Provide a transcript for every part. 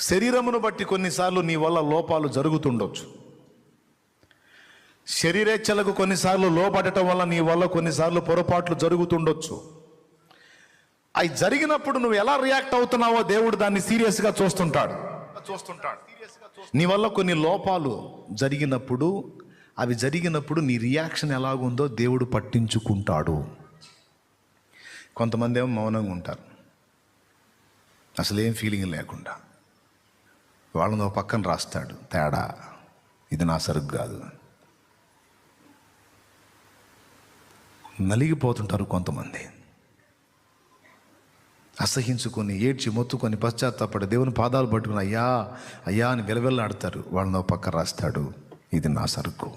శరీరమును బట్టి కొన్నిసార్లు నీ వల్ల లోపాలు జరుగుతుండొచ్చు. శరీరేచ్ఛలకు కొన్నిసార్లు లోపడటం వల్ల నీ వల్ల కొన్నిసార్లు పొరపాట్లు జరుగుతుండొచ్చు. అవి జరిగినప్పుడు నువ్వు ఎలా రియాక్ట్ అవుతున్నావో దేవుడు దాన్ని సీరియస్గా చూస్తుంటాడు. నీ వల్ల కొన్ని లోపాలు జరిగినప్పుడు, అవి జరిగినప్పుడు నీ రియాక్షన్ ఎలాగుందో దేవుడు పట్టించుకుంటాడు. కొంతమంది ఏమో మౌనంగా ఉంటారు, అసలేం ఫీలింగ్ లేకుండా. వాళ్ళని ఒక పక్కన రాస్తాడు, తేడా ఇది నా సరుకు కాదు. నలిగిపోతుంటారు కొంతమంది, అసహించుకొని ఏడ్చి మొత్తుకొని పశ్చాత్తాపడి దేవుని పాదాలు పట్టుకుని అయ్యా అయ్యా అని వెలవెల్లాడతారు. వాళ్ళని ఒక పక్కన రాస్తాడు, ఇది నా సరుకు.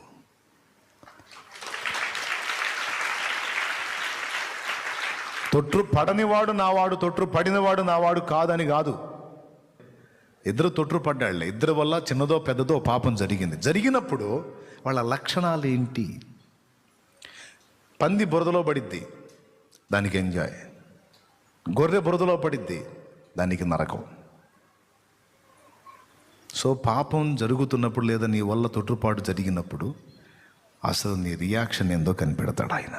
తొట్టు పడనివాడు నావాడు, తొట్టు పడినవాడు నావాడు కాదని కాదు. ఇద్దరు తొట్టు పడ్డాళ్లే, ఇద్దరి వల్ల చిన్నదో పెద్దదో పాపం జరిగినప్పుడు వాళ్ళ లక్షణాలు ఏంటి? పంది బురదలో పడిద్ది, దానికి ఎంజాయ్. గొర్రె బురదలో పడిద్ది, దానికి నరకం. సో పాపం జరుగుతున్నప్పుడు లేదా నీ వల్ల తొట్టుపాటు జరిగినప్పుడు అసలు నీ రియాక్షన్ ఏందో కనిపెడతాడు ఆయన.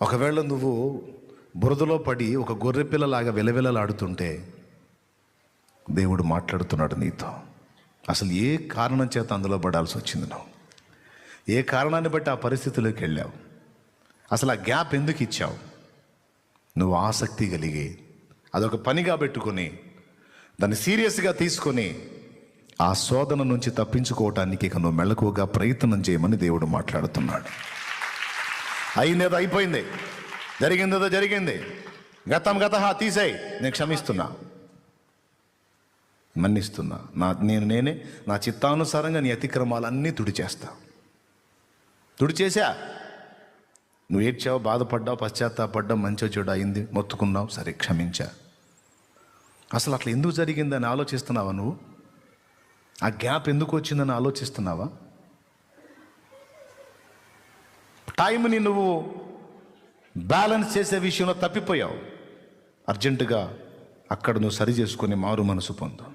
ఒకవేళ నువ్వు బురదలో పడి ఒక గొర్రె పిల్లలాగా వెలవెలలాడుతుంటే దేవుడు మాట్లాడుతున్నాడు నీతో. అసలు ఏ కారణం చేత అందులో పడాల్సి వచ్చింది, నువ్వు ఏ కారణాన్ని బట్టి ఆ పరిస్థితిలోకి వెళ్ళావు, అసలు ఆ గ్యాప్ ఎందుకు ఇచ్చావు? నువ్వు ఆసక్తి కలిగి అదొక పనిగా పెట్టుకొని దాన్ని సీరియస్గా తీసుకొని ఆ శోధన నుంచి తప్పించుకోవటానికి ఇక నువ్వు మెళకువగా ప్రయత్నం చేయమని దేవుడు మాట్లాడుతున్నాడు. అయిందేదో అయిపోయింది, జరిగిందేదో జరిగింది, గతం తీసేయి, నేను క్షమిస్తున్నా, మన్నిస్తున్నా, నేనే నా చిత్తానుసారంగా నీ అతిక్రమాలన్నీ తుడిచేసా. నువ్వు ఏడ్చావు, బాధపడ్డావు, పశ్చాత్తాపడ్డావు, మంచి చెడు అయింది, మొత్తుకున్నావు, సరే క్షమించా. అసలు అట్లా ఎందుకు జరిగిందని ఆలోచిస్తున్నావా? నువ్వు ఆ గ్యాప్ ఎందుకు వచ్చిందని ఆలోచిస్తున్నావా? టైంని నువ్వు బ్యాలెన్స్ చేసే విషయంలో తప్పిపోయావు. అర్జెంటుగా అక్కడ నువ్వు సరి చేసుకొని మారు మనసు పొందు.